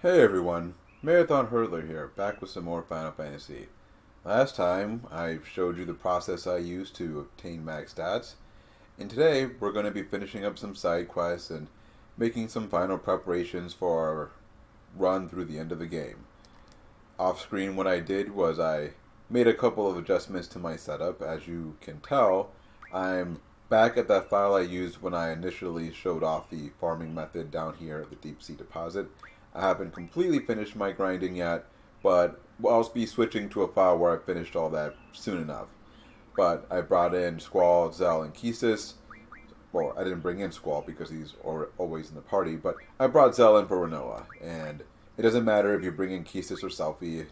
Hey everyone, Marathon Hurdler here, back with some more Final Fantasy. Last time I showed you the process I used to obtain max stats, and today we're going to be finishing up some side quests and making some final preparations for our run through the end of the game. Off screen, what I did was I made a couple of adjustments to my setup. As you can tell, I'm back at that file I used when I initially showed off the farming method down here at the deep sea deposit. I haven't completely finished my grinding yet, but I'll be switching to a file where I finished all that soon enough. But I brought in Squall, Zell, and Kesis. Well, I didn't bring in Squall because he's always in the party, but I brought Zell in for Renoa. And it doesn't matter if you bring in Kesis or Selfie,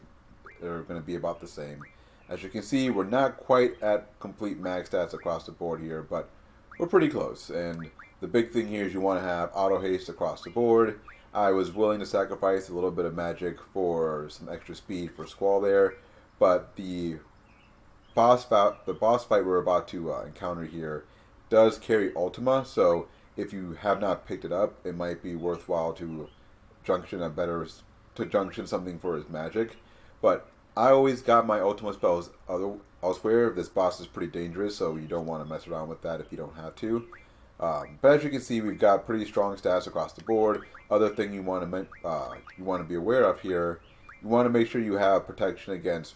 they're going to be about the same. As you can see, we're not quite at complete max stats across the board here, but we're pretty close. And the big thing here is you want to have auto haste across the board. I was willing to sacrifice a little bit of magic for some extra speed for Squall there, but the boss fight we're about to encounter here does carry Ultima, so if you have not picked it up, it might be worthwhile to junction something for his magic. But I always got my Ultima spells elsewhere. This boss is pretty dangerous, so you don't want to mess around with that if you don't have to. But as you can see, we've got pretty strong stats across the board. Other thing you want to be aware of here, you want to make sure you have protection against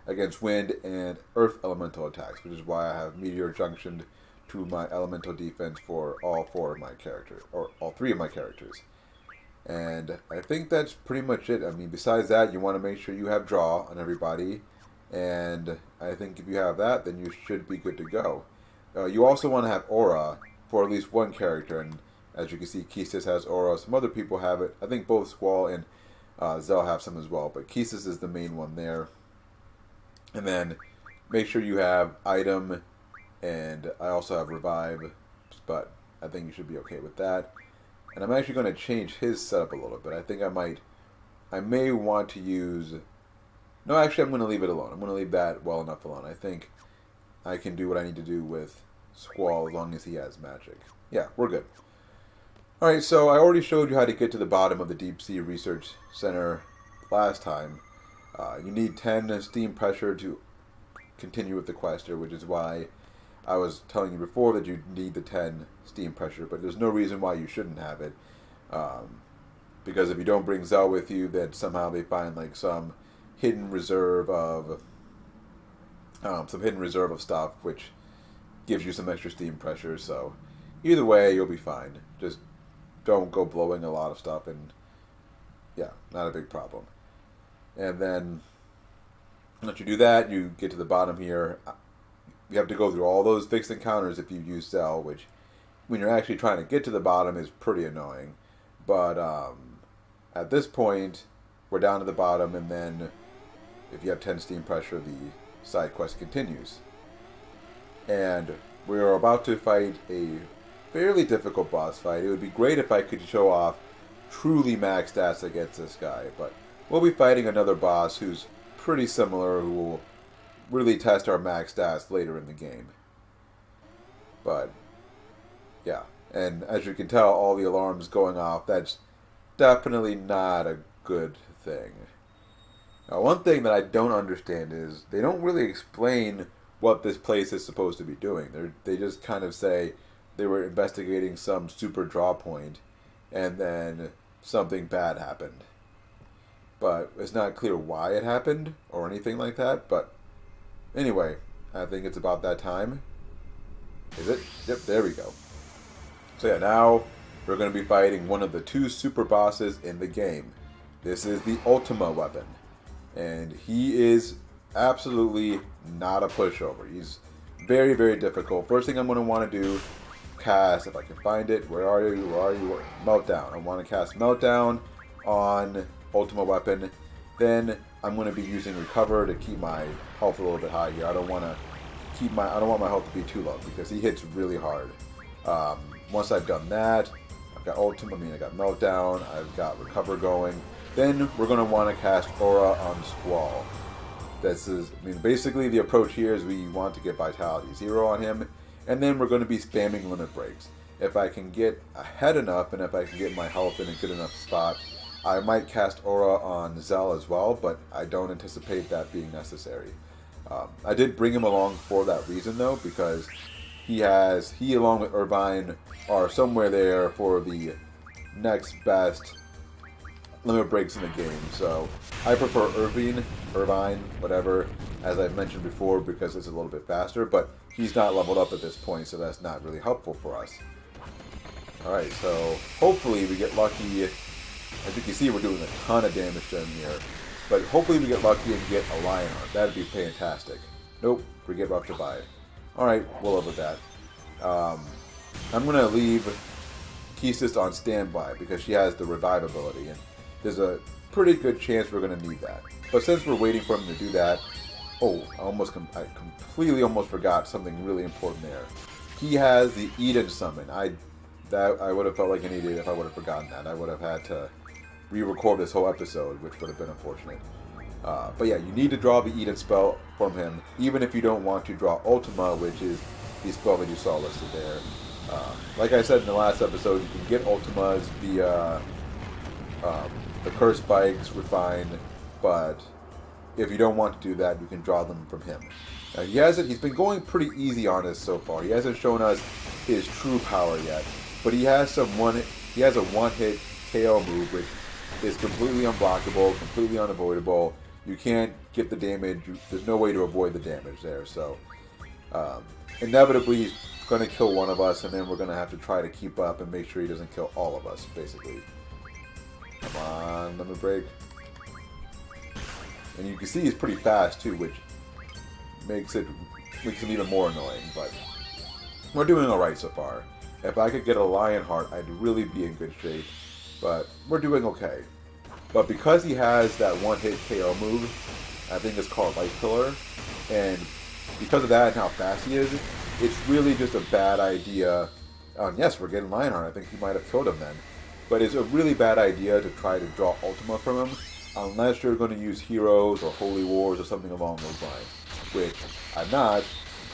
against wind and earth elemental attacks, which is why I have meteor junctioned to my elemental defense for all four of my characters, or all three of my characters. And I think that's pretty much it. I mean, besides that, you want to make sure you have draw on everybody, and I think if you have that, then you should be good to go. You also want to have aura for at least one character, and as you can see, Kesis has aura. Some other people have it. I think both Squall and Zell have some as well, but Kesis is the main one there. And then make sure you have item, and I also have revive, but I think you should be okay with that. And I'm actually going to change his setup a little bit. I think I may want to use. No, actually, I'm going to leave it alone. I'm going to leave that well enough alone. I think I can do what I need to do with Squall as long as he has magic. Yeah, we're good. Alright, so I already showed you how to get to the bottom of the Deep Sea Research Center last time. You need 10 steam pressure to continue with the quest here, which is why I was telling you before that you need the 10 steam pressure, but there's no reason why you shouldn't have it. Because if you don't bring Zell with you, then somehow they find like some hidden reserve of stuff, which gives you some extra steam pressure. So either way, you'll be fine. Just don't go blowing a lot of stuff, and yeah, not a big problem. And then once you do that, you get to the bottom here. You have to go through all those fixed encounters if you use Zell, which when you're actually trying to get to the bottom is pretty annoying. But at this point, we're down to the bottom, and then if you have 10 steam pressure, the side quest continues. And we are about to fight a fairly difficult boss fight. It would be great if I could show off truly max stats against this guy, but we'll be fighting another boss who's pretty similar, who will really test our max stats later in the game. But yeah, and as you can tell, all the alarms going off. That's definitely not a good thing. Now, one thing that I don't understand is they don't really explain what this place is supposed to be doing. They just kind of say they were investigating some super draw point, and then something bad happened. But it's not clear why it happened or anything like that. But anyway, I think it's about that time. Is it? Yep, there we go. So yeah, now we're going to be fighting one of the two super bosses in the game. This is the Ultima weapon. And he is absolutely not a pushover. He's very, very difficult. First thing I'm going to want to do, cast, if I can find it. Where are you? Where are you? Meltdown. I want to cast Meltdown on Ultima weapon. Then I'm going to be using Recover to keep my health a little bit high here. I don't want my health to be too low because he hits really hard. Once I've done that, I've got I got Meltdown, I've got Recover going. Then we're going to want to cast Aura on Squall. Basically the approach here is we want to get Vitality 0 on him, and then we're going to be spamming limit breaks. if I can get ahead enough and if I can get my health in a good enough spot, I might cast Aura on Zell as well, but I don't anticipate that being necessary. I did bring him along for that reason though, because he along with Irvine are somewhere there for the next best limit breaks in the game. So I prefer Irvine, whatever, as I've mentioned before, because it's a little bit faster, but he's not leveled up at this point, so that's not really helpful for us. Alright, so hopefully we get lucky. As you can see, we're doing a ton of damage to him here. But hopefully we get lucky and get a Lionheart. That'd be fantastic. Nope, we get ruptured by it. Alright, we'll live with that. I'm going to leave Kesis on standby because she has the revive ability. And there's a pretty good chance we're going to need that. But since we're waiting for him to do that... Oh, I completely almost forgot something really important there. He has the Eden Summon. I would have felt like an idiot if I would have forgotten that. I would have had to re-record this whole episode, which would have been unfortunate. But yeah, you need to draw the Eden spell from him, even if you don't want to draw Ultima, which is the spell that you saw listed there. Like I said in the last episode, you can get Ultimas via the Curse Spikes, Refine, but if you don't want to do that, you can draw them from him. Now, he's been going pretty easy on us so far. He hasn't shown us his true power yet, but he has a one-hit KO move, which is completely unblockable, completely unavoidable. You can't get the damage. There's no way to avoid the damage there. So, inevitably, he's going to kill one of us, and then we're going to have to try to keep up and make sure he doesn't kill all of us, basically. Come on, let me break. And you can see he's pretty fast, too, which makes him even more annoying. But we're doing alright so far. If I could get a Lionheart, I'd really be in good shape. But we're doing okay. But because he has that one-hit KO move, I think it's called Light Pillar, and because of that and how fast he is, it's really just a bad idea. Yes, we're getting Lionheart. I think he might have killed him then. But it's a really bad idea to try to draw Ultima from him, unless you're going to use Heroes or Holy Wars or something along those lines, which I'm not,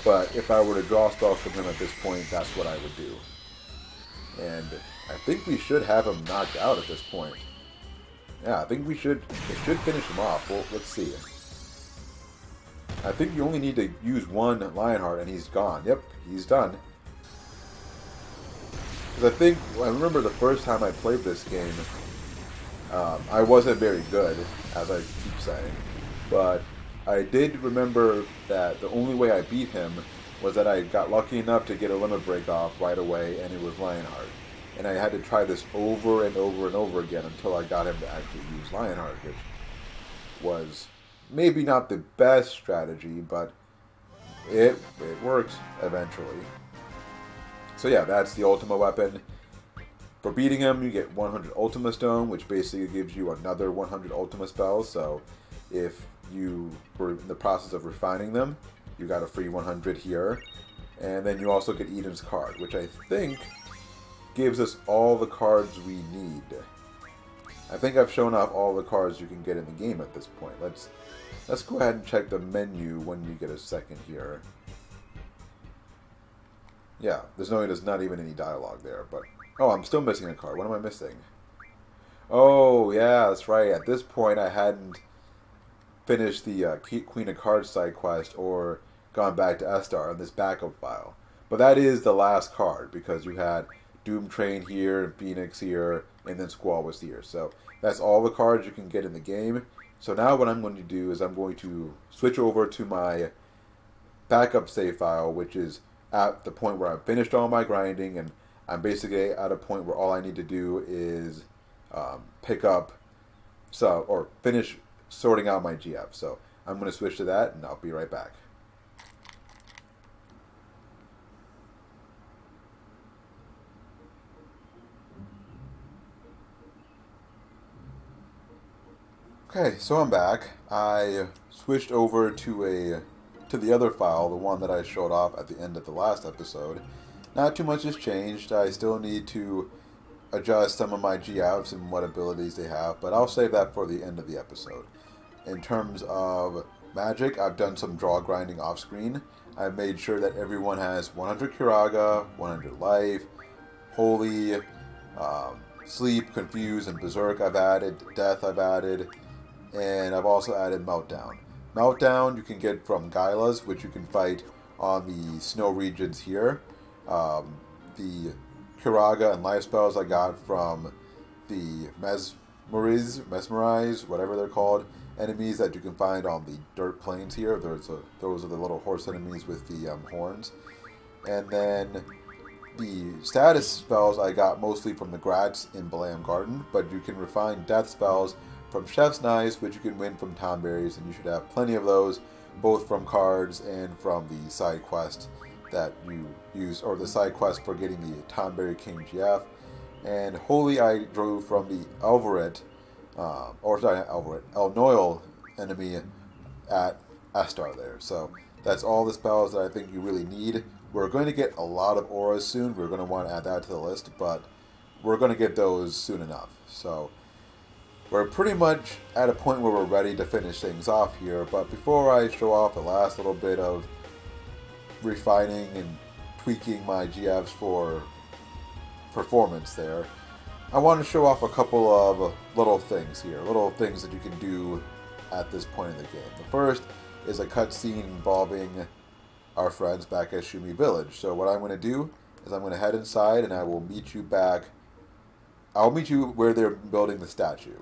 but if I were to draw spells from him at this point, that's what I would do. And I think we should have him knocked out at this point. Yeah, I think it should finish him off. Well, let's see. I think you only need to use one Lionheart and he's gone. Yep, he's done. Because I remember the first time I played this game, I wasn't very good, as I keep saying. But I did remember that the only way I beat him was that I got lucky enough to get a limit break off right away, and it was Lionheart. And I had to try this over and over and over again until I got him to actually use Lionheart, which was maybe not the best strategy, but it worked eventually. So yeah, that's the Ultima weapon. For beating him, you get 100 Ultima Stone, which basically gives you another 100 Ultima spells. So if you were in the process of refining them, you got a free 100 here. And then you also get Eden's card, which I think gives us all the cards we need. I think I've shown off all the cards you can get in the game at this point. Let's go ahead and check the menu when you get a second here. Yeah, there's not even any dialogue there, but oh, I'm still missing a card. What am I missing? Oh, yeah, that's right. At this point, I hadn't finished the Queen of Cards side quest or gone back to Estar on this backup file. But that is the last card, because you had Doom Train here, and Phoenix here, and then Squall was here. So that's all the cards you can get in the game. So now what I'm going to do is I'm going to switch over to my backup save file, which is at the point where I've finished all my grinding, and I'm basically at a point where all I need to do is pick up or finish sorting out my GF. So I'm going to switch to that, and I'll be right back. Okay, so I'm back. I switched over to the other file, the one that I showed off at the end of the last episode. Not too much has changed. I still need to adjust some of my GFs and what abilities they have, but I'll save that for the end of the episode. In terms of magic, I've done some draw grinding off screen. I've made sure that everyone has 100 Kiraga, 100 life, Holy, Sleep, Confuse, and Berserk I've added. Death I've added. And I've also added Meltdown. Meltdown you can get from Gylas, which you can fight on the snow regions here. The Kiraga and life spells I got from the Mesmerize, whatever they're called, enemies that you can find on the dirt plains here. Those are the little horse enemies with the horns. And then the status spells I got mostly from the Grats in Balam Garden, but you can refine death spells from Chef's Knives, which you can win from Tomberries, and you should have plenty of those, both from cards and from the side quest that you use, or the side quest for getting the Tomberry King GF. And Holy I drew from the Elnoil enemy at Astar there. So that's all the spells that I think you really need. We're going to get a lot of auras soon. We're going to want to add that to the list, but we're going to get those soon enough. So we're pretty much at a point where we're ready to finish things off here. But before I show off the last little bit of refining and tweaking my GFs for performance there, I want to show off a couple of little things here, little things that you can do at this point in the game. The first is a cutscene involving our friends back at Shumi Village. So what I'm going to do is I'm going to head inside and I will meet you back. I'll meet you where they're building the statue.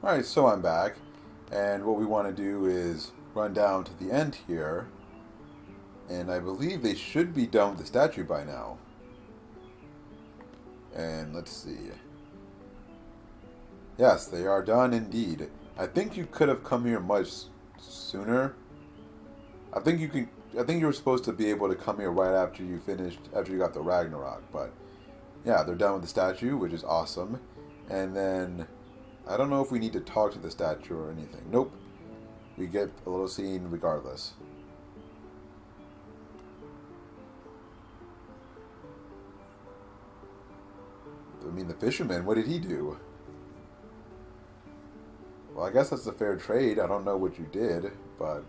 Alright, so I'm back, and what we want to do is run down to the end here, and I believe they should be done with the statue by now. And let's see. Yes, they are done indeed. I think you could have come here much sooner. I think you were supposed to be able to come here right after you got the Ragnarok, but yeah, they're done with the statue, which is awesome. And then I don't know if we need to talk to the statue or anything. Nope. We get a little scene regardless. I mean, the fisherman, what did he do? Well, I guess that's a fair trade. I don't know what you did, but...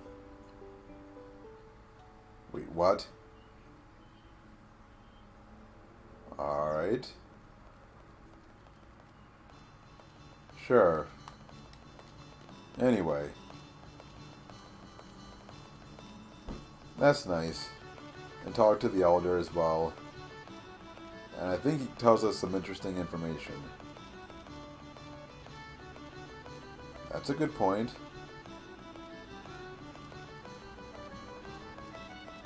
Wait, what? Alright. Sure. Anyway. That's nice. And talk to the elder as well. And I think he tells us some interesting information. That's a good point.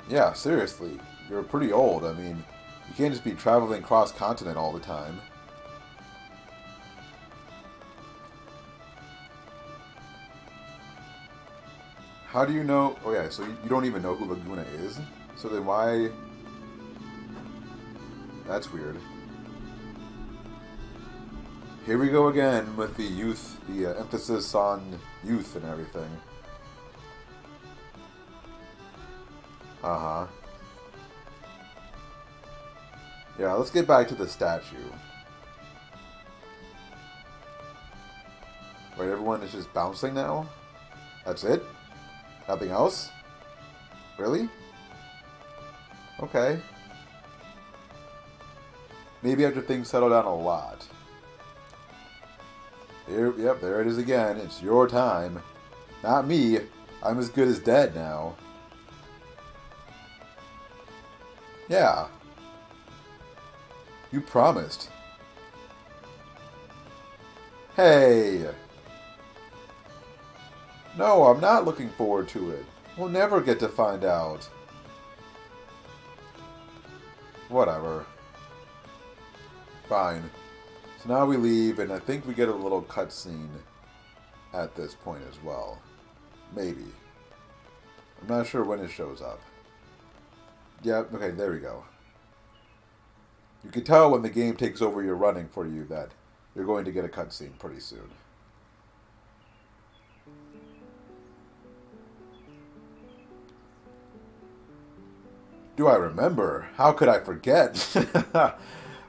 Yeah, seriously. You're pretty old. I mean, you can't just be traveling cross-continent all the time. How do you know... Oh yeah, so you don't even know who Laguna is? So then why... That's weird. Here we go again with the youth, the emphasis on youth and everything. Uh-huh. Yeah, let's get back to the statue. Wait, everyone is just bouncing now? That's it? Nothing else? Really? Okay. Maybe after things settle down a lot. Here, yep, there it is again. It's your time. Not me. I'm as good as dead now. Yeah. You promised. Hey! No, I'm not looking forward to it. We'll never get to find out. Whatever. Fine. So now we leave, and I think we get a little cutscene at this point as well. Maybe. I'm not sure when it shows up. Yeah, okay, there we go. You can tell when the game takes over your running for you that you're going to get a cutscene pretty soon. Do I remember? How could I forget?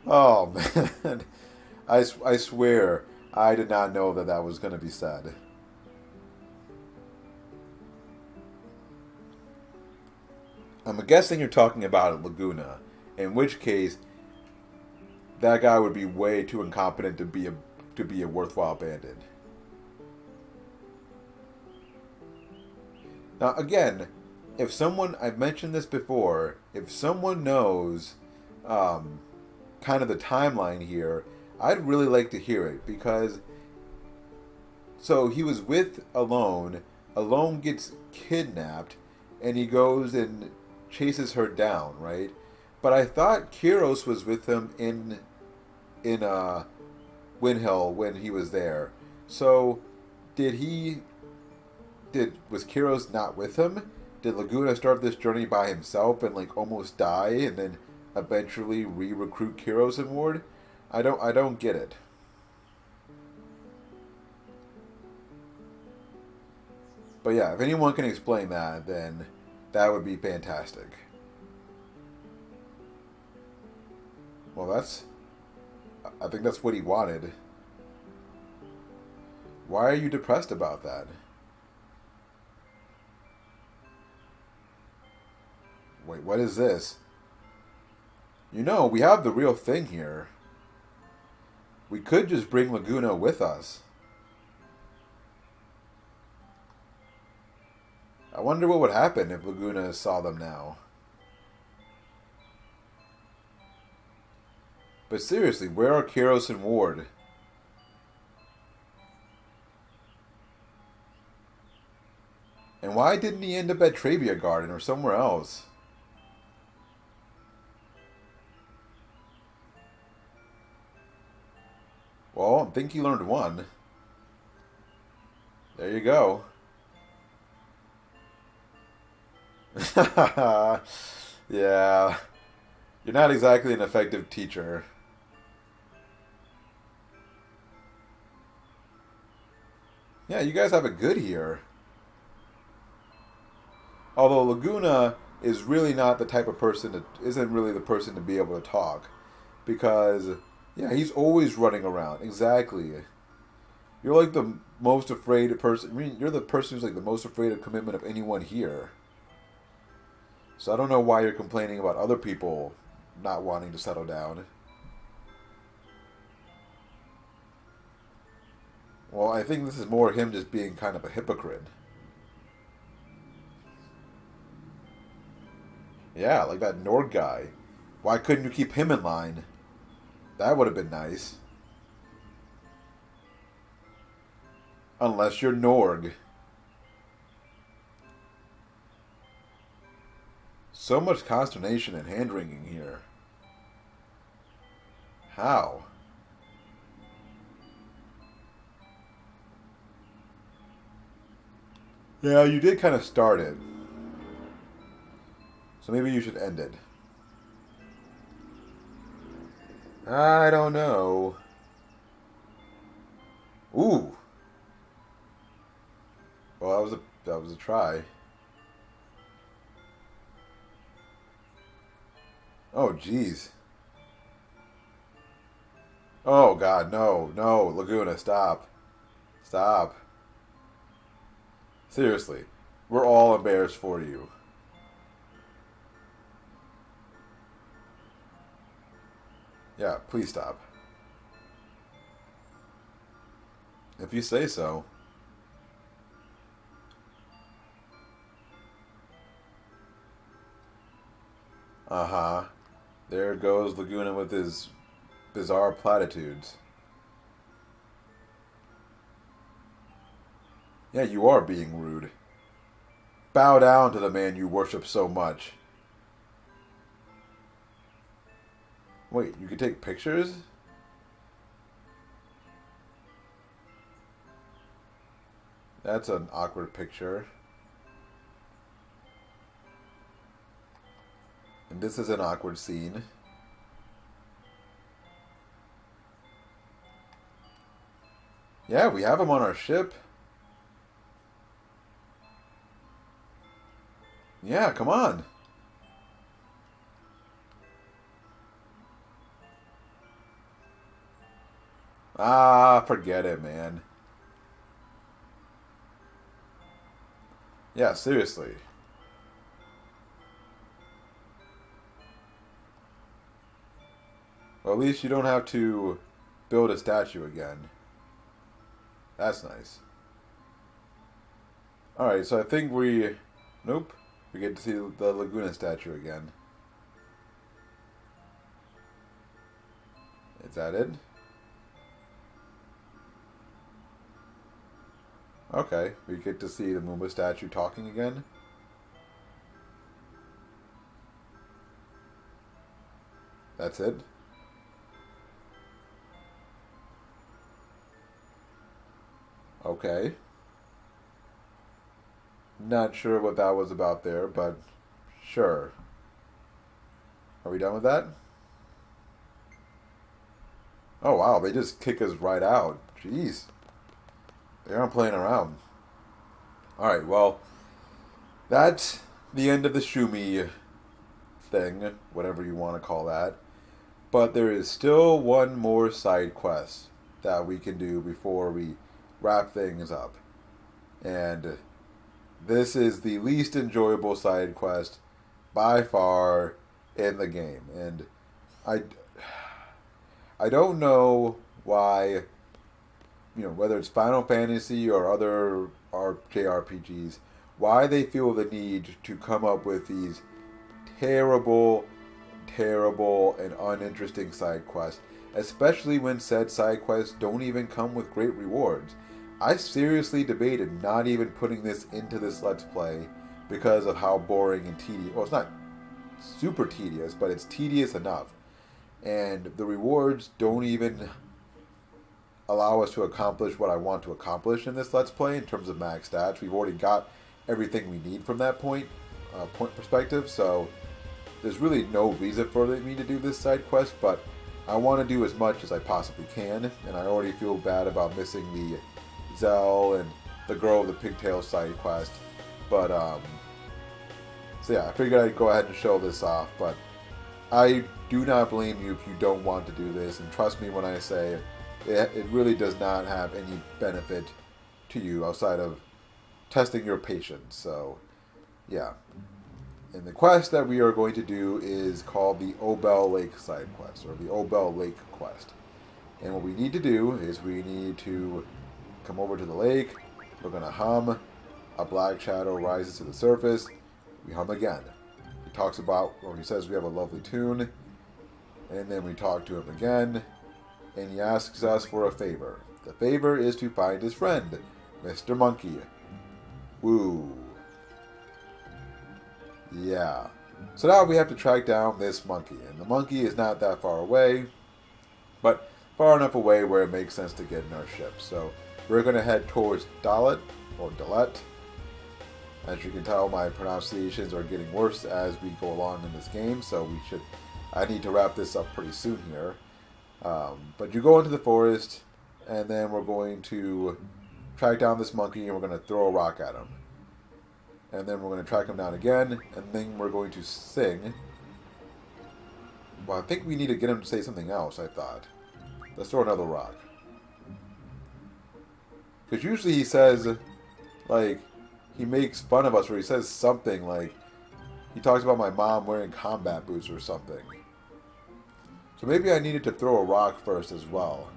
Oh, man. I swear, I did not know that that was going to be said. I'm guessing you're talking about Laguna, in which case that guy would be way too incompetent to be a worthwhile bandit. Now, again, if someone, I've mentioned this before, if someone knows kind of the timeline here, I'd really like to hear it, because so he was with Alone, Alone gets kidnapped, and he goes and chases her down, right? But I thought Kiros was with him in Windhill when he was there. So was Kiros not with him? Did Laguna start this journey by himself and like almost die and then eventually re-recruit Kiros and Ward? I don't get it. But yeah, if anyone can explain that, then that would be fantastic. Well, I think that's what he wanted. Why are you depressed about that? Wait, what is this? You know, we have the real thing here. We could just bring Laguna with us. I wonder what would happen if Laguna saw them now. But seriously, where are Kiros and Ward? And why didn't he end up at Trabia Garden or somewhere else? Well, I think he learned one. There you go. Yeah. You're not exactly an effective teacher. Yeah, you guys have it good here. Although Laguna is really not the type of person that isn't really the person to be able to talk. Because, yeah, he's always running around. Exactly. You're like the most afraid person. I mean, you're the person who's like the most afraid of commitment of anyone here. So I don't know why you're complaining about other people not wanting to settle down. Well, I think this is more him just being kind of a hypocrite. Yeah, like that Nord guy. Why couldn't you keep him in line? That would have been nice. Unless you're Norg. So much consternation and hand-wringing here. How? Yeah, you did kind of start it. So maybe you should end it. I don't know. Ooh. Well, that was a try. Oh, jeez. Oh, God, no, no, Laguna, stop. Stop. Seriously, we're all embarrassed for you. Yeah, please stop. If you say so. Uh-huh. There goes Laguna with his bizarre platitudes. Yeah, you are being rude. Bow down to the man you worship so much. Wait, you can take pictures? That's an awkward picture. And this is an awkward scene. Yeah, we have him on our ship. Yeah, come on. Ah, forget it, man. Yeah, seriously. Well, at least you don't have to build a statue again. That's nice. Alright, so I think we... Nope. We get to see the Laguna statue again. Is that it? Okay, we get to see the Moomba statue talking again. That's it? Okay. Not sure what that was about there, but sure. Are we done with that? Oh wow, they just kick us right out. Jeez. They aren't playing around. Alright, well, that's the end of the Shumi thing, whatever you want to call that. But there is still one more side quest that we can do before we wrap things up. And this is the least enjoyable side quest by far in the game. And I don't know why, whether it's Final Fantasy or other JRPGs, why they feel the need to come up with these terrible, terrible, and uninteresting side quests, especially when said side quests don't even come with great rewards. I seriously debated not even putting this into this Let's Play because of how boring and tedious. Well, it's not super tedious, but it's tedious enough. And the rewards don't even allow us to accomplish what I want to accomplish in this Let's Play in terms of max stats. We've already got everything we need from that point perspective, so there's really no reason for me to do this side quest, but I want to do as much as I possibly can, and I already feel bad about missing the Zell and the girl with the pigtail side quest. But so yeah, I figured I'd go ahead and show this off. But I do not blame you if you don't want to do this, and trust me when I say it really does not have any benefit to you outside of testing your patience. So yeah, and the quest that we are going to do is called the Obel Lake side quest, or the Obel Lake quest. And what we need to do is we need to come over to the lake. We're going to hum. A black shadow rises to the surface. We hum again. He talks about, or he says we have a lovely tune. And then we talk to him again. And he asks us for a favor. The favor is to find his friend, Mr. Monkey. Woo. Yeah. So now we have to track down this monkey. And the monkey is not that far away, but far enough away where it makes sense to get in our ship. So we're going to head towards Dalet, or Dalet. As you can tell, my pronunciations are getting worse as we go along in this game, so I need to wrap this up pretty soon here. But you go into the forest, and then we're going to track down this monkey, and we're going to throw a rock at him. And then we're going to track him down again, and then we're going to sing. Well, I think we need to get him to say something else, I thought. Let's throw another rock. Because usually he says, like, he makes fun of us, or he says something like, he talks about my mom wearing combat boots or something. So maybe I needed to throw a rock first as well.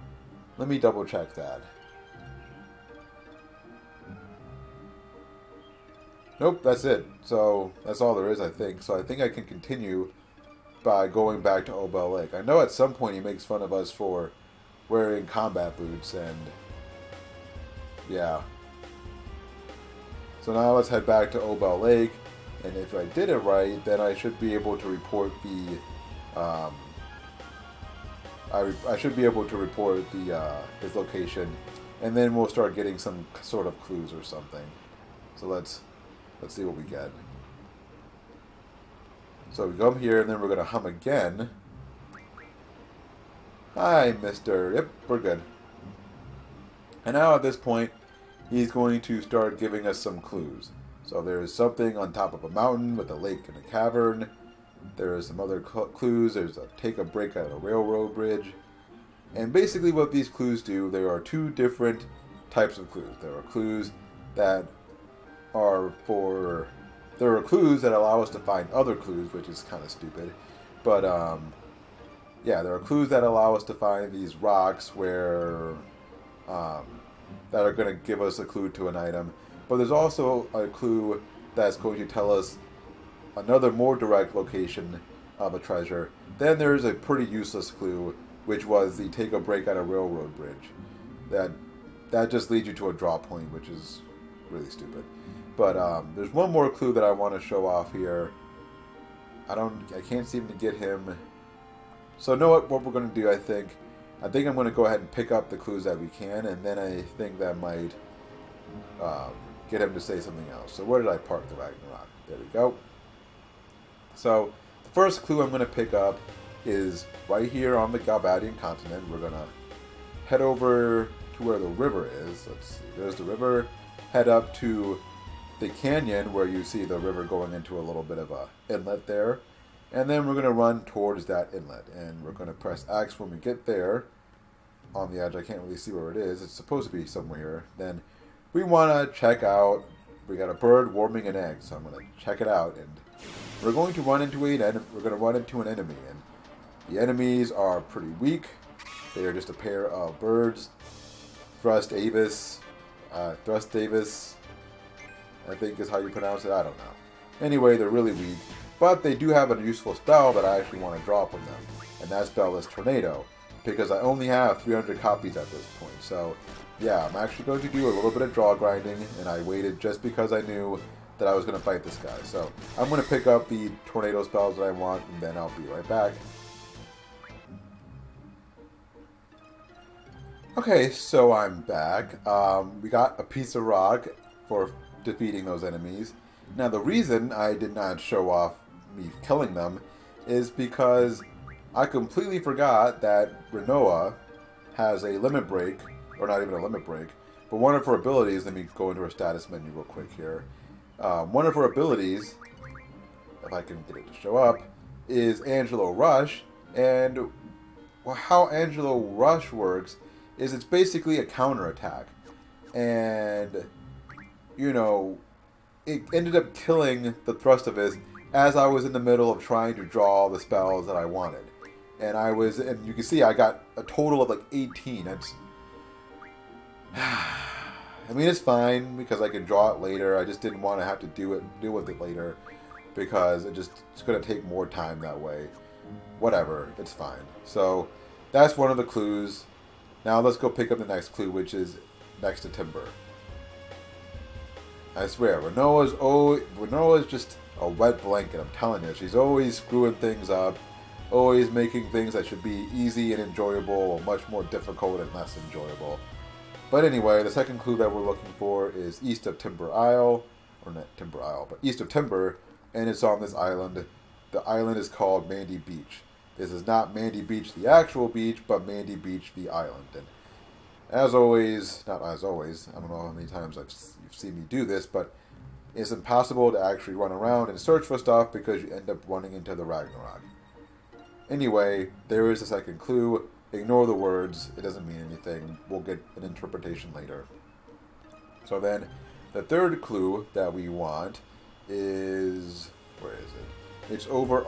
Let me double check that. Nope, that's it. So that's all there is, I think. So I think I can continue by going back to Obel Lake. I know at some point he makes fun of us for wearing combat boots, and yeah. So now let's head back to Obel Lake, and if I did it right, then I should be able to report the I should be able to report the his location, and then we'll start getting some sort of clues or something. So let's see what we get. So we come here, and then we're going to hum again. Hi, mister. Yep, we're good. And now at this point, he's going to start giving us some clues. So there's something on top of a mountain with a lake and a cavern. There's some other clues. There's a take a break at a railroad bridge. And basically what these clues do, there are two different types of clues. There are clues that allow us to find other clues, which is kind of stupid. But yeah, there are clues that allow us to find these rocks where that are going to give us a clue to an item. But there's also a clue that's going to tell us another more direct location of a treasure. Then there's a pretty useless clue, which was the take a break at a railroad bridge. That just leads you to a draw point, which is really stupid. But there's one more clue that I want to show off here. I can't seem to get him. So know what we're going to do, I think I'm going to go ahead and pick up the clues that we can, and then I think that might get him to say something else. So where did I park the Ragnarok? There we go. So the first clue I'm going to pick up is right here on the Galbadian continent. We're going to head over to where the river is. Let's see, there's the river. Head up to the canyon where you see the river going into a little bit of a inlet there. And then we're going to run towards that inlet. And we're going to press X when we get there. On the edge, I can't really see where it is. It's supposed to be somewhere here. Then we want to check out, we got a bird warming an egg. So I'm going to check it out. And we're going to run into an enemy. And the enemies are pretty weak. They are just a pair of birds. Thrust Davis, I think is how you pronounce it. I don't know. Anyway, they're really weak. But they do have a useful spell that I actually want to draw from them. And that spell is Tornado. Because I only have 300 copies at this point. So, yeah, I'm actually going to do a little bit of draw grinding. And I waited just because I knew that I was going to fight this guy. So, I'm going to pick up the Tornado spells that I want. And then I'll be right back. Okay, so I'm back. We got a piece of rock for defeating those enemies. Now, the reason I did not show off me killing them is because I completely forgot that Rinoa has a limit break, or not even a limit break, but one of her abilities, let me go into her status menu real quick here. One of her abilities, if I can get it to show up, is Angelo Rush, and how Angelo Rush works is it's basically a counterattack. And, you know, it ended up killing the Thrustivus as I was in the middle of trying to draw the spells that I wanted. And you can see I got a total of like 18. That's, I mean, it's fine because I can draw it later. I just didn't want to have to deal with it later because it's going to take more time that way. Whatever, it's fine. So that's one of the clues. Now let's go pick up the next clue, which is next to Timber. I swear, Rinoa's just a wet blanket, I'm telling you. She's always screwing things up, always making things that should be easy and enjoyable much more difficult and less enjoyable. But anyway, the second clue that we're looking for is east of Timber Isle, or not Timber Isle, but east of Timber, and it's on this island. The island is called Mandy Beach. This is not Mandy Beach, the actual beach, but Mandy Beach, the island. And not as always, I don't know how many times you've seen me do this, but it's impossible to actually run around and search for stuff because you end up running into the Ragnarok. Anyway, there is a second clue. Ignore the words. It doesn't mean anything. We'll get an interpretation later. So then, the third clue that we want is... where is it? It's over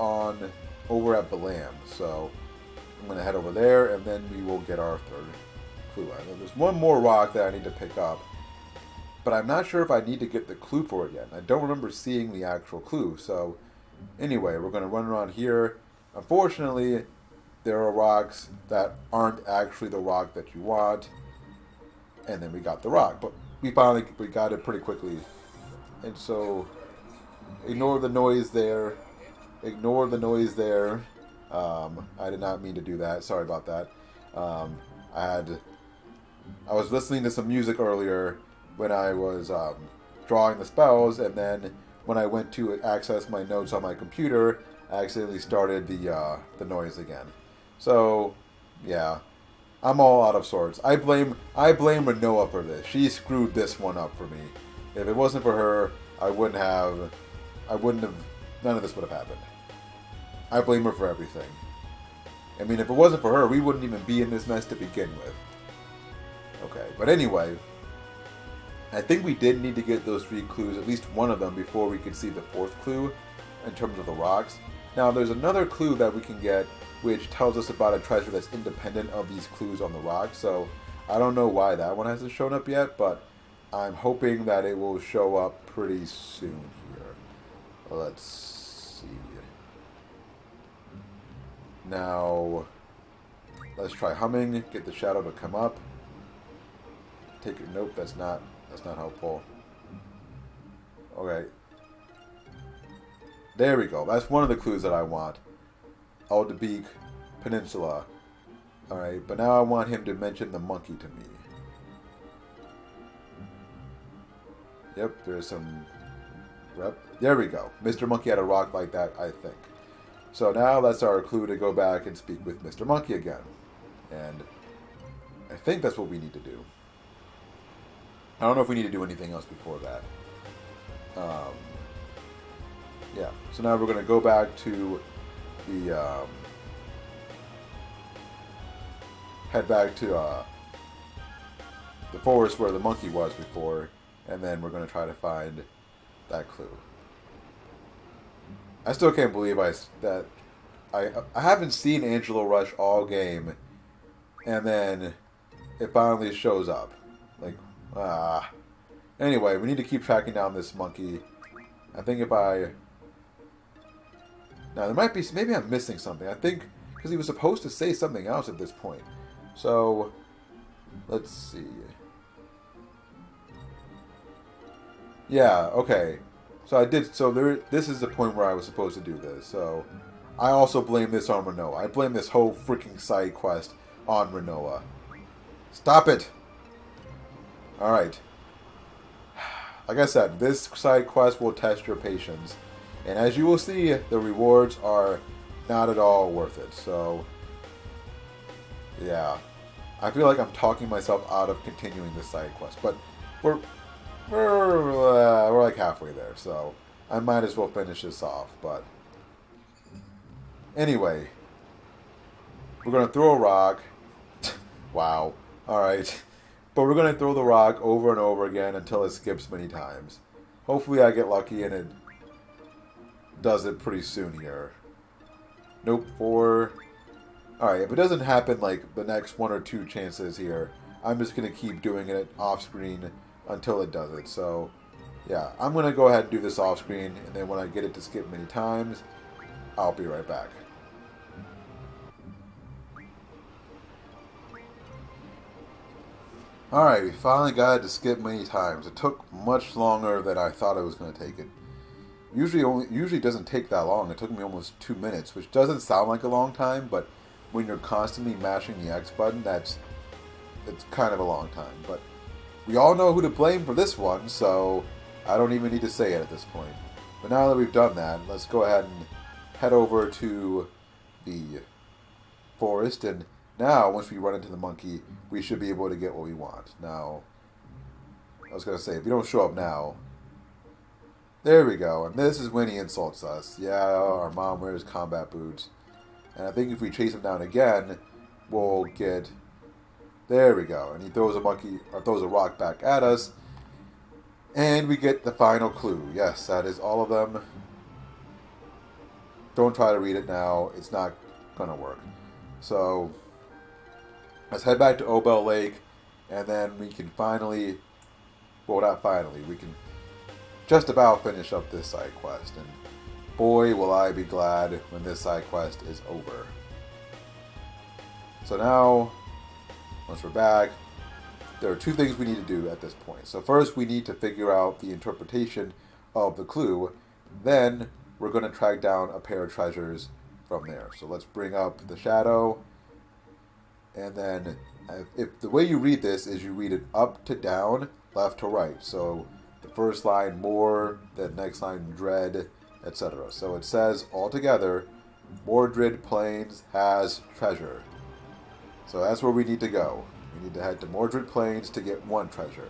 at Balam. So, I'm going to head over there, and then we will get our third clue. I know there's one more rock that I need to pick up, but I'm not sure if I need to get the clue for it yet. I don't remember seeing the actual clue. So, anyway, we're going to run around here. Unfortunately, there are rocks that aren't actually the rock that you want. And then we got the rock. But we got it pretty quickly. And so, ignore the noise there. Ignore the noise there. I did not mean to do that. Sorry about that. I was listening to some music earlier when I was drawing the spells. And then when I went to access my notes on my computer, I accidentally started the noise again. So, yeah, I'm all out of sorts. I blame Rinoa for this. She screwed this one up for me. If it wasn't for her, none of this would have happened. I blame her for everything. I mean, if it wasn't for her, we wouldn't even be in this mess to begin with. Okay, but anyway, I think we did need to get those 3 clues, at least one of them, before we could see the 4th clue in terms of the rocks. Now, there's another clue that we can get which tells us about a treasure that's independent of these clues on the rock. So I don't know why that one hasn't shown up yet, but I'm hoping that it will show up pretty soon here. Let's see. Now, let's try humming, get the shadow to come up. Take it. Nope, that's not helpful. Okay. There we go. That's one of the clues that I want. Beak Peninsula. Alright, but now I want him to mention the monkey to me. Yep, there's some... There we go. Mr. Monkey had a rock like that, I think. So now that's our clue to go back and speak with Mr. Monkey again. And I think that's what we need to do. I don't know if we need to do anything else before that. Yeah, so now we're going to go back to the... head back to the forest where the monkey was before, and then we're going to try to find that clue. I still can't believe that I haven't seen Angelo Rush all game, and then it finally shows up. Like, Anyway, we need to keep tracking down this monkey. I think if I... Now, there might be... Maybe I'm missing something. I think... Because he was supposed to say something else at this point. So, let's see. Yeah, okay. So I did... So this is the point where I was supposed to do this. So, I also blame this on Renoa. I blame this whole freaking side quest on Renoa. Stop it! Alright. Like I said, this side quest will test your patience. And as you will see, the rewards are not at all worth it. So, yeah. I feel like I'm talking myself out of continuing this side quest. But we're like halfway there. So, I might as well finish this off. But, anyway. We're going to throw a rock. Wow. Alright. But we're going to throw the rock over and over again until it skips many times. Hopefully I get lucky and it does it pretty soon here. Nope, 4. Alright, if it doesn't happen like the next 1 or 2 chances here, I'm just going to keep doing it off screen until it does it. So, yeah, I'm going to go ahead and do this off screen, and then when I get it to skip many times, I'll be right back. Alright, we finally got it to skip many times. It took much longer than I thought it was going to take it. Usually doesn't take that long. It took me almost 2 minutes, which doesn't sound like a long time, but when you're constantly mashing the X button, it's kind of a long time. But we all know who to blame for this one, so I don't even need to say it at this point. But now that we've done that, let's go ahead and head over to the forest, and now, once we run into the monkey, we should be able to get what we want. Now, I was going to say, if you don't show up now... There we go. And this is when he insults us. Yeah, our mom wears combat boots. And I think if we chase him down again, we'll get... There we go. And he throws a rock back at us. And we get the final clue. Yes, that is all of them. Don't try to read it now. It's not going to work. So... Let's head back to Obel Lake, and then we can finally, well, not finally, we can just about finish up this side quest, and boy, will I be glad when this side quest is over. So now, once we're back, there are 2 things we need to do at this point. So first, we need to figure out the interpretation of the clue, then we're going to track down a pair of treasures from there. So let's bring up the shadow. And then, if the way you read this is you read it up to down, left to right. So, the first line more, the next line dread, etc. So it says all together, Mordred Plains has treasure. So that's where we need to go. We need to head to Mordred Plains to get 1 treasure.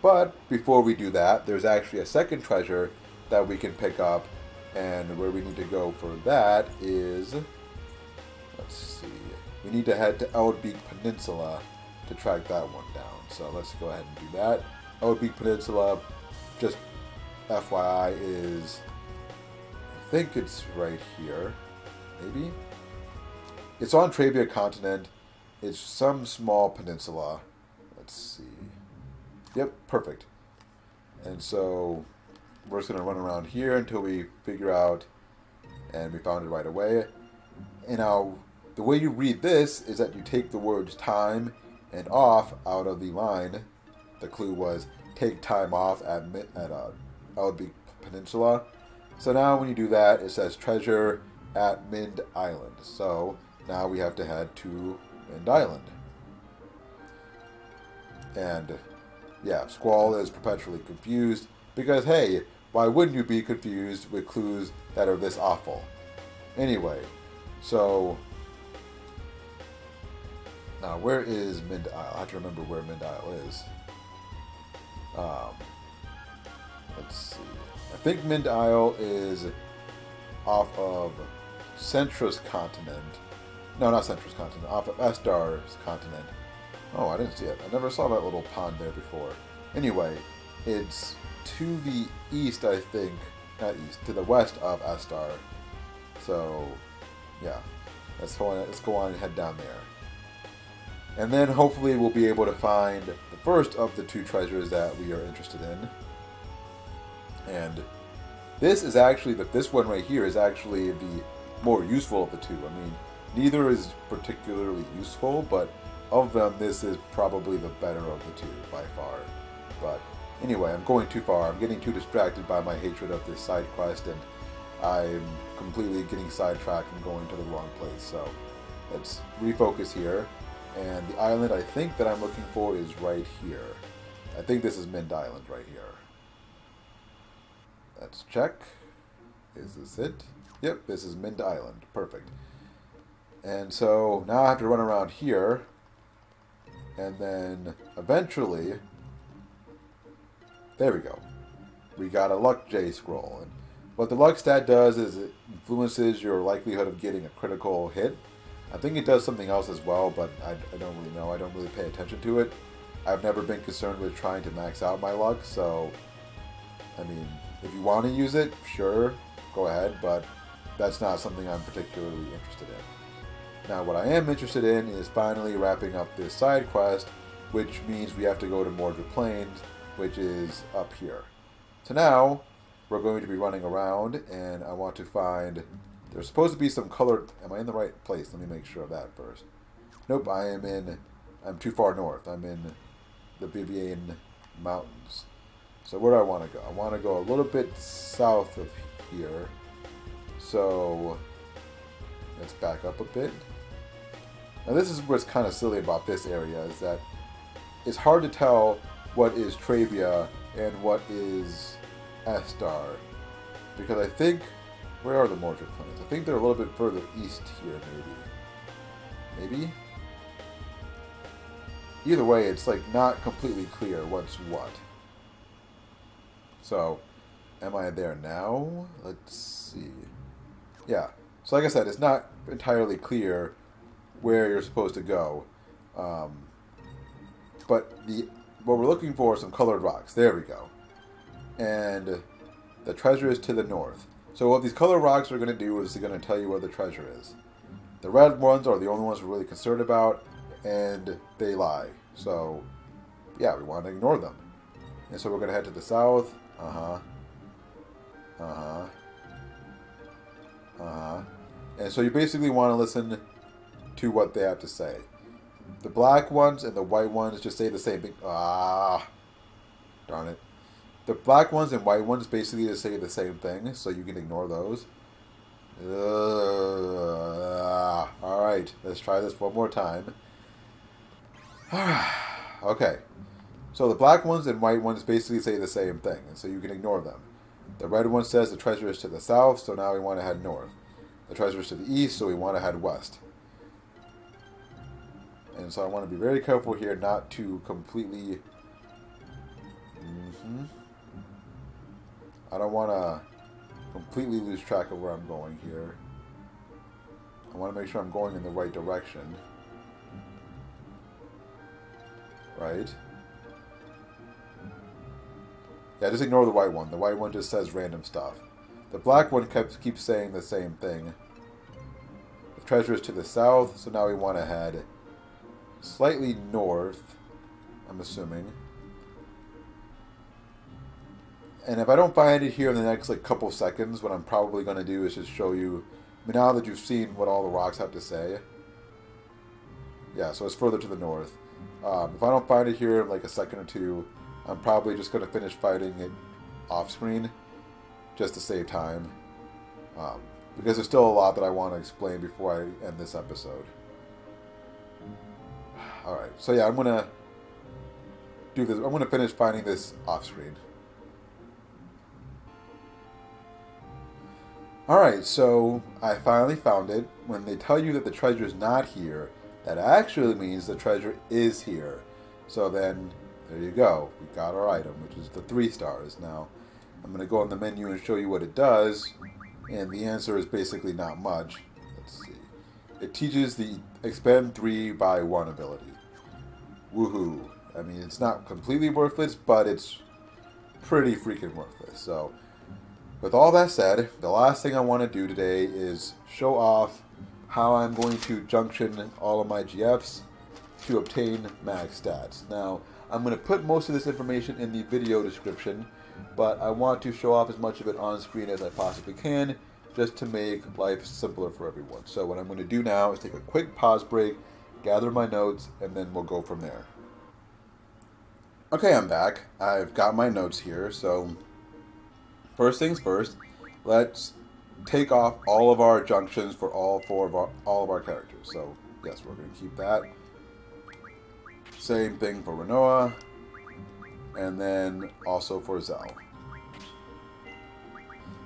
But before we do that, there's actually a second treasure that we can pick up, and where we need to go for that is... Let's see. We need to head to Elem-def Peninsula to track that one down. So let's go ahead and do that. Elem-def Peninsula, just FYI, is, I think it's right here. Maybe? It's on Trabia continent. It's some small peninsula. Let's see. Yep, perfect. And so we're just going to run around here until we figure out, and we found it right away. And now, the way you read this is that you take the words time and off out of the line. The clue was take time off at Elem-def Peninsula. So now when you do that, it says treasure at Mind Island. So now we have to head to Mind Island. And yeah, Squall is perpetually confused because, hey, why wouldn't you be confused with clues that are this awful? Anyway, so now where is Mind Isle? I have to remember where Mind Isle is. Let's see. I think Mind Isle is off of Centra's continent. No, not Centra's continent. Off of Estar's continent. Oh, I didn't see it. I never saw that little pond there before. Anyway, it's to the east, I think. Not east, to the west of Estar. So, yeah. Let's go on and head down there. And then hopefully we'll be able to find the first of the two treasures that we are interested in. And this is actually, this one right here is actually the more useful of the two. I mean, neither is particularly useful, but of them, this is probably the better of the two by far. But anyway, I'm going too far. I'm getting too distracted by my hatred of this side quest, and I'm completely getting sidetracked and going to the wrong place. So let's refocus here. And the island I think that I'm looking for is right here. I think this is Mind Island right here. Let's check. Is this it? Yep, this is Mind Island. Perfect. And so now I have to run around here. And then eventually, there we go. We got a Luck J scroll. And what the Luck stat does is it influences your likelihood of getting a critical hit. I think it does something else as well, but I don't really know. I don't really pay attention to it. I've never been concerned with trying to max out my luck, so I mean, if you want to use it, sure, go ahead, but that's not something I'm particularly interested in. Now, what I am interested in is finally wrapping up this side quest, which means we have to go to Mordred Plains, which is up here. So now, we're going to be running around, and I want to find... There's supposed to be some colored... Am I in the right place? Let me make sure of that first. Nope, I'm too far north. I'm in the Vivian Mountains. So where do I want to go? I want to go a little bit south of here. So let's back up a bit. Now this is what's kind of silly about this area, is that it's hard to tell what is Trabia and what is Estar. Because I think... Where are the Mordred Plains? I think they're a little bit further east here, maybe. Maybe? Either way, it's like not completely clear what's what. So, am I there now? Let's see. Yeah. So like I said, it's not entirely clear where you're supposed to go. But what we're looking for are some colored rocks. There we go. And the treasure is to the north. So what these colored rocks are going to do is they're going to tell you where the treasure is. The red ones are the only ones we're really concerned about, and they lie. So, yeah, we want to ignore them. And so we're going to head to the south. And so you basically want to listen to what they have to say. The black ones and the white ones just say the same thing. Ah, darn it. The black ones and white ones basically just say the same thing, so you can ignore those. Alright, let's try this one more time. Okay. So the black ones and white ones basically say the same thing, and so you can ignore them. The red one says the treasure is to the south, so now we want to head north. The treasure is to the east, so we want to head west. And so I want to be very careful here not to completely... I don't want to completely lose track of where I'm going here. I want to make sure I'm going in the right direction. Right? Yeah, just ignore the white one. The white one just says random stuff. The black one keeps saying the same thing. The treasure is to the south, so now we want to head slightly north, I'm assuming. And if I don't find it here in the next couple seconds, what I'm probably going to do is just show you, now that you've seen what all the rocks have to say. Yeah, so it's further to the north. If I don't find it here in a second or two, I'm probably just going to finish fighting it off screen just to save time. Because there's still a lot that I want to explain before I end this episode. Alright, so yeah, I'm going to do this. I'm going to finish finding this off screen. Alright, so I finally found it. When they tell you that the treasure is not here, that actually means the treasure is here. So then, there you go. We got our item, which is the 3 stars. Now, I'm going to go on the menu and show you what it does. And the answer is basically not much. Let's see. It teaches the expend 3 by 1 ability. Woohoo. I mean, it's not completely worthless, but it's pretty freaking worthless. So, with all that said, the last thing I want to do today is show off how I'm going to junction all of my GFs to obtain max stats. Now, I'm going to put most of this information in the video description, but I want to show off as much of it on screen as I possibly can, just to make life simpler for everyone. So what I'm going to do now is take a quick pause break, gather my notes, and then we'll go from there. Okay, I'm back. I've got my notes here, so first things first, let's take off all of our junctions for all of our characters. So yes, we're going to keep that. Same thing for Rinoa, and then also for Zell.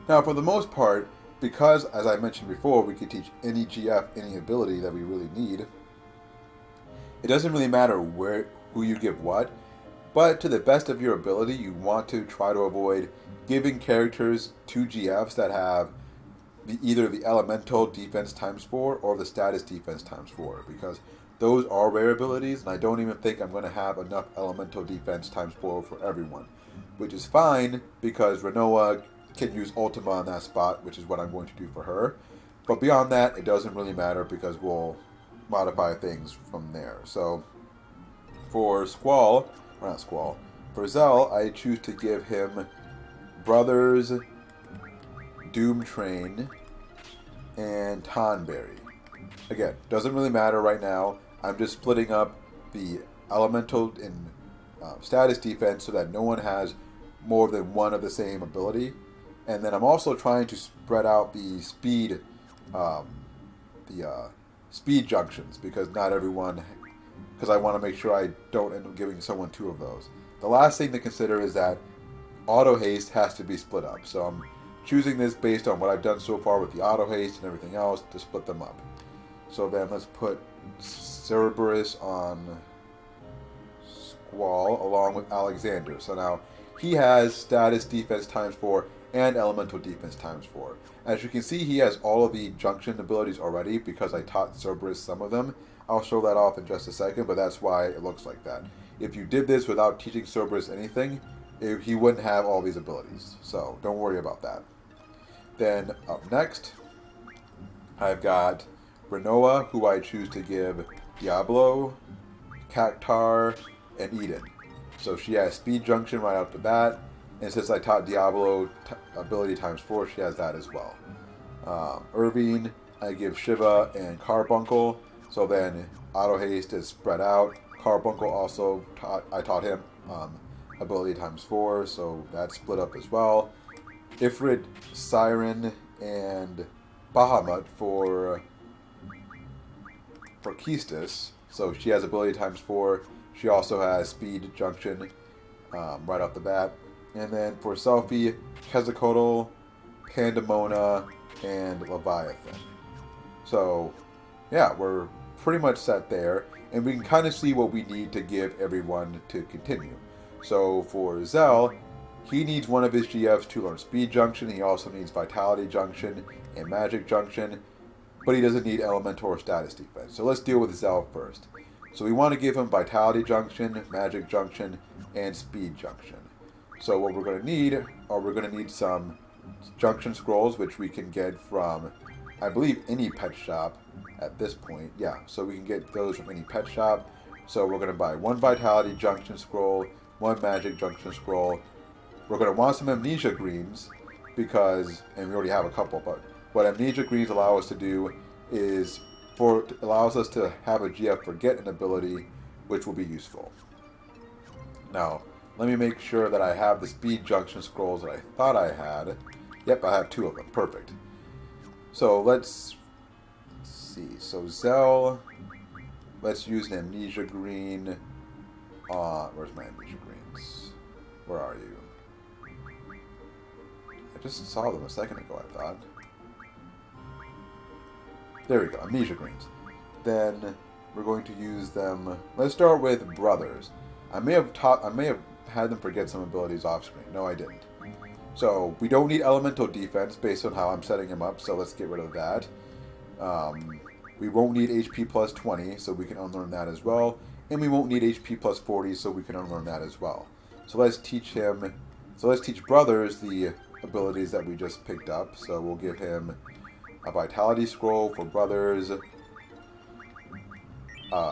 Now, for the most part, because as I mentioned before, we could teach any GF any ability that we really need. It doesn't really matter who you give what, but to the best of your ability, you want to try to avoid giving characters 2 GFs that have either the elemental defense ×4 or the status defense ×4, because those are rare abilities, and I don't even think I'm going to have enough elemental defense ×4 for everyone, which is fine because Rinoa can use Ultima on that spot, which is what I'm going to do for her. But beyond that, it doesn't really matter because we'll modify things from there. So for for Zell, I choose to give him Brothers, Doom Train, and Tonberry. Again, doesn't really matter right now. I'm just splitting up the elemental and status defense so that no one has more than one of the same ability. And then I'm also trying to spread out the speed junctions, because not everyone, because I want to make sure I don't end up giving someone 2 of those. The last thing to consider is that auto haste has to be split up. So I'm choosing this based on what I've done so far with the auto haste and everything else to split them up. So then let's put Cerberus on Squall along with Alexander. So now he has status defense ×4 and elemental defense ×4. As you can see, he has all of the junction abilities already because I taught Cerberus some of them. I'll show that off in just a second, but that's why it looks like that. If you did this without teaching Cerberus anything, he wouldn't have all these abilities. So don't worry about that. Then up next, I've got Rinoa, who I choose to give Diablo, Cactuar, and Eden. So she has speed junction right off the bat, and since I taught Diablo ability ×4, she has that as well. Irvine, I give Shiva and Carbuncle, so then auto haste is spread out. Carbuncle also I taught him ability ×4, so that's split up as well. Ifrit, Siren, and Bahamut for Keistis, so she has ability ×4. She also has speed junction right off the bat. And then for Selfie, Quetzalcoatl, Pandemona, and Leviathan. So, yeah, we're pretty much set there. And we can kind of see what we need to give everyone to continue. So for Zell, he needs one of his GFs to learn Speed Junction. He also needs Vitality Junction and Magic Junction. but he doesn't need elemental or status defense. So let's deal with Zell first. So we want to give him Vitality Junction, Magic Junction, and Speed Junction. So what we're going to need, we're going to need some Junction Scrolls, which we can get from, I believe, any pet shop at this point. Yeah, so we can get those from any pet shop. So we're going to buy one Vitality Junction Scroll, one Magic Junction Scroll. We're going to want some Amnesia Greens, because, and we already have a couple, but what Amnesia Greens allow us to do is, allows us to have a GF forget an ability, which will be useful. Now, let me make sure that I have the Speed Junction Scrolls that I thought I had. Yep, I have 2 of them. Perfect. So let's see. So Zell, let's use an Amnesia Green. Where's my Amnesia Greens? Where are you? I just saw them a second ago, I thought. There we go, Amnesia Greens. Then we're going to use them. Let's start with Brothers. I may have had them forget some abilities off screen. No, I didn't. So we don't need elemental defense based on how I'm setting him up, so let's get rid of that. We won't need HP plus 20, so we can unlearn that as well. And we won't need HP plus 40, so we can unlearn that as well. So let's teach him. So let's teach Brothers the abilities that we just picked up. So we'll give him a Vitality Scroll for Brothers,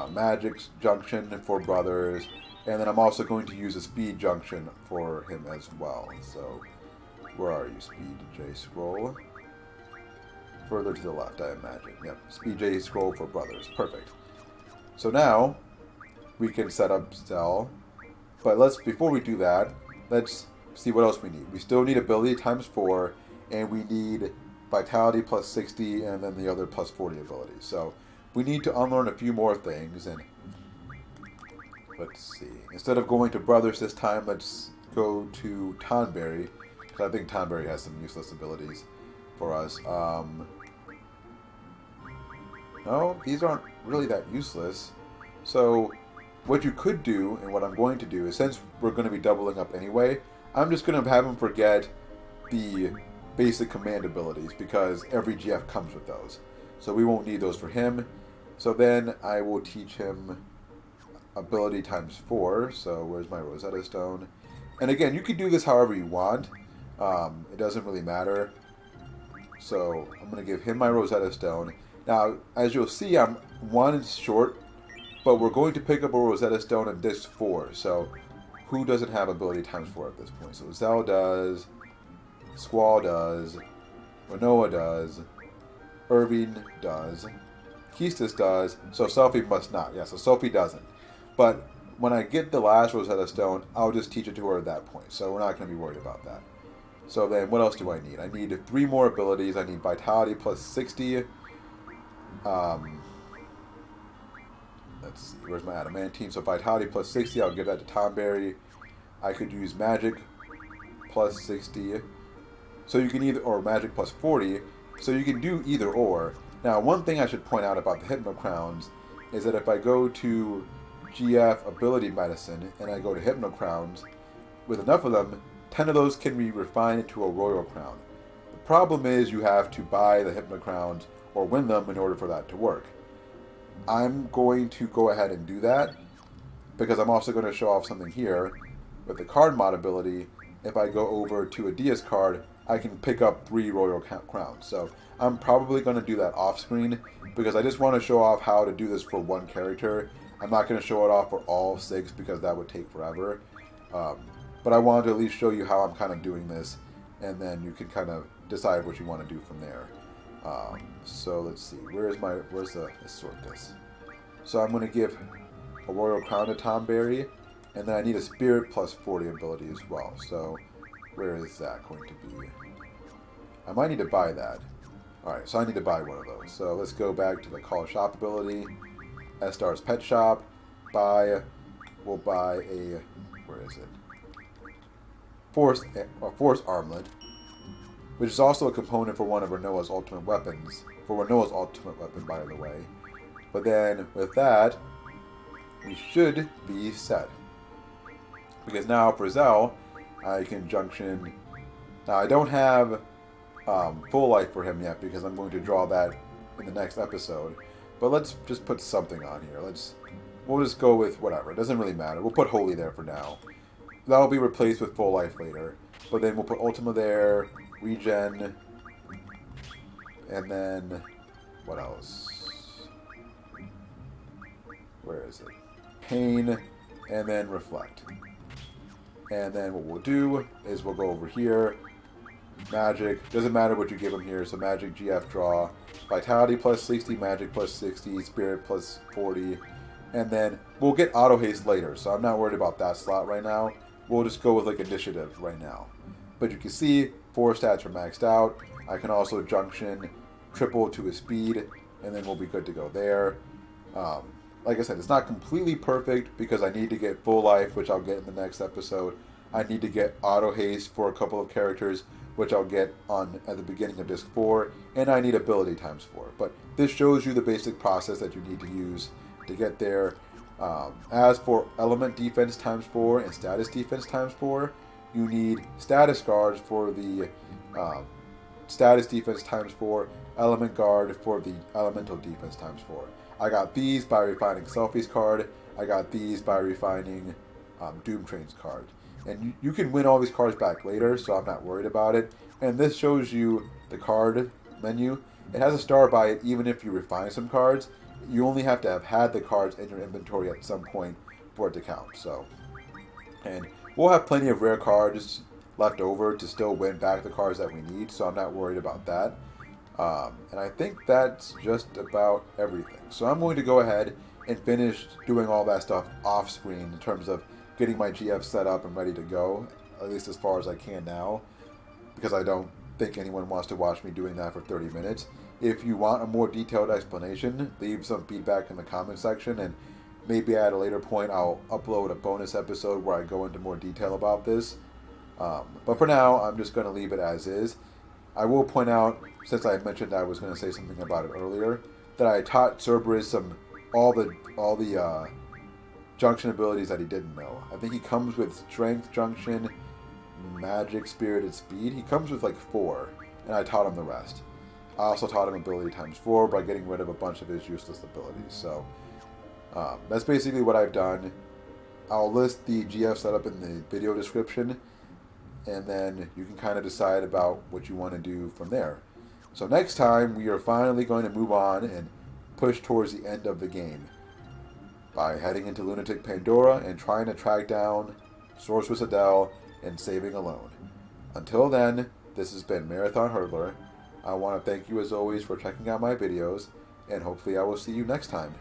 Magic Junction for Brothers, and then I'm also going to use a Speed Junction for him as well. So, where are you, Spd-J Scroll? Further to the left, I imagine. Yep, Spd-J Scroll for Brothers. Perfect. So now, we can set up Zell, but before we do that, let's see what else we need. We still need Ability times 4, and we need Vitality plus 60, and then the other plus 40 abilities. So, we need to unlearn a few more things, and let's see. Instead of going to Brothers this time, let's go to Tonberry, because I think Tonberry has some useless abilities for us. No, these aren't really that useless. So, what you could do, and what I'm going to do, is since we're going to be doubling up anyway, I'm just going to have him forget the basic command abilities, because every GF comes with those. So we won't need those for him. So then I will teach him Ability times 4. So where's my Rosetta Stone? And again, you can do this however you want. It doesn't really matter. So I'm going to give him my Rosetta Stone. Now, as you'll see, I'm 1 short, but we're going to pick up a Rosetta Stone in disc 4. So who doesn't have Ability times 4 at this point? So Zell does, Squall does, Renoa does, Irving does, Keistis does, so Sophie must not. Yeah, so Sophie doesn't. But when I get the last Rosetta Stone, I'll just teach it to her at that point. So we're not going to be worried about that. So then, what else do I need? I need 3 more abilities. I need Vitality plus 60. Let's see, where's my Adamantine? So Vitality plus 60, I'll give that to Tonberry. I could use Magic plus 60. So you can either, or Magic plus 40. So you can do either or. Now, one thing I should point out about the Hypno Crowns is that if I go to GF Ability Medicine and I go to Hypno Crowns, with enough of them, 10 of those can be refined into a Royal Crown. The problem is you have to buy the Hypno Crowns or win them in order for that to work. I'm going to go ahead and do that because I'm also going to show off something here. With the card mod ability, if I go over to a DS card, I can pick up 3 Royal Crowns. So I'm probably going to do that off screen because I just want to show off how to do this for one character. I'm not going to show it off for all 6 because that would take forever. But I wanted to at least show you how I'm kind of doing this, and then you can kind of decide what you want to do from there. So let's see, let's sort this. So I'm going to give a Royal Crown to Tonberry, and then I need a Spirit plus 40 ability as well. So where is that going to be? I might need to buy that. Alright, so I need to buy one of those. So let's go back to the Call Shop ability. Estar's Pet Shop. We'll buy a, where is it? Force Armlet, which is also a component for one of Renoa's ultimate weapons. For Renoa's ultimate weapon, by the way. But then, with that, we should be set. Because now, for Zell, I can junction. Now, I don't have full life for him yet because I'm going to draw that in the next episode. But let's just put something on here. We'll just go with whatever. It doesn't really matter. We'll put Holy there for now. That'll be replaced with Full Life later. But then we'll put Ultima there, Regen, and then what else? Where is it? Pain, and then Reflect. And then what we'll do is we'll go over here. Magic. Doesn't matter what you give them here. So Magic, GF, Draw. Vitality plus 60, Magic plus 60, Spirit plus 40. And then we'll get Auto Haste later. So I'm not worried about that slot right now. We'll just go with like Initiative right now. But you can see 4 stats are maxed out. I can also Junction triple to his speed. And then we'll be good to go there. Like I said, it's not completely perfect because I need to get Full Life, which I'll get in the next episode. I need to get Auto Haste for a couple of characters, which I'll get on at the beginning of Disc 4. And I need Ability times 4. But this shows you the basic process that you need to use to get there. As for Element Defense times 4 and Status Defense times 4, you need Status Guards for the Status Defense times 4, Element Guard for the Elemental Defense times 4. I got these by refining Selfie's card. I got these by refining Doom Train's card. And you can win all these cards back later, so I'm not worried about it. And this shows you the card menu. It has a star by it even if you refine some cards. You only have to have had the cards in your inventory at some point for it to count. So, and we'll have plenty of rare cards left over to still win back the cards that we need, so I'm not worried about that. And I think that's just about everything. So I'm going to go ahead and finish doing all that stuff off screen in terms of getting my GF set up and ready to go, at least as far as I can now, because I don't think anyone wants to watch me doing that for 30 minutes. If you want a more detailed explanation, leave some feedback in the comment section, and maybe at a later point I'll upload a bonus episode where I go into more detail about this. But for now, I'm just going to leave it as is. I will point out, since I mentioned I was going to say something about it earlier, that I taught Cerberus all the junction abilities that he didn't know. I think he comes with Strength Junction, Magic, Spirit, and Speed. He comes with like 4, and I taught him the rest. I also taught him Ability times 4 by getting rid of a bunch of his useless abilities. So that's basically what I've done. I'll list the GF setup in the video description, and then you can kind of decide about what you want to do from there. So next time, we are finally going to move on and push towards the end of the game by heading into Lunatic Pandora and trying to track down Sorceress Adele and saving alone. Until then, this has been Marathon Hurdler. I want to thank you as always for checking out my videos, and hopefully I will see you next time.